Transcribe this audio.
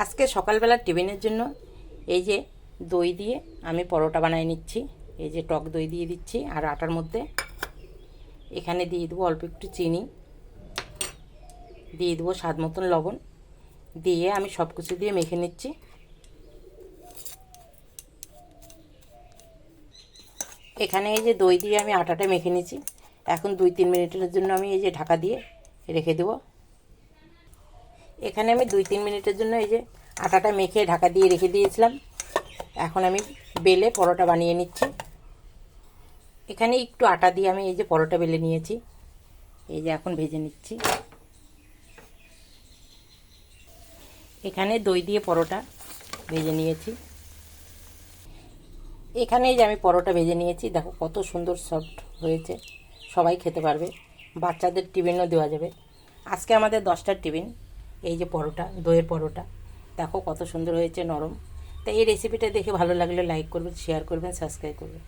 আজকে সকালবেলার টিফিনের জন্য এই যে দই দিয়ে আমি পরোটা বানিয়ে নিচ্ছি। এই যে টক দই দিয়ে দিচ্ছি, আর আটার মধ্যে এখানে দিয়ে দেবো অল্প একটু চিনি, দিয়ে দেবো স্বাদ মতন লবণ, দিয়ে আমি সব কিছু দিয়ে মেখে নিচ্ছি। এখানে এই যে দই দিয়ে আমি আটাটা মেখে নিচ্ছি। এখন 2-3 মিনিটের জন্য আমি এই যে ঢাকা দিয়ে রেখে দেবো। এখানে আমি 2-3 মিনিটের জন্য এই যে আটাটা মেখে ঢাকা দিয়ে রেখে দিয়েছিলাম। এখন আমি বেলে পরোটা বানিয়ে নিচ্ছি। এখানে একটু আটা দিয়ে আমি এই যে পরোটা বেলে নিয়েছি, এই যে এখন ভেজে নিচ্ছি। এখানে দই দিয়ে পরোটা ভেজে নিয়েছি। এখানে এই যে আমি পরোটা ভেজে নিয়েছি, দেখো কত সুন্দর সফট হয়েছে। সবাই খেতে পারবে, বাচ্চাদের টিফিনও দেওয়া যাবে। আজকে আমাদের 10টার টিফিন এই যে পরোটা, দইয়ের পরোটা, দেখো কত সুন্দর হয়েছে, নরম। তো এই রেসিপিটা দেখে ভালো লাগলে লাইক করবেন, শেয়ার করবেন, সাবস্ক্রাইব করবেন।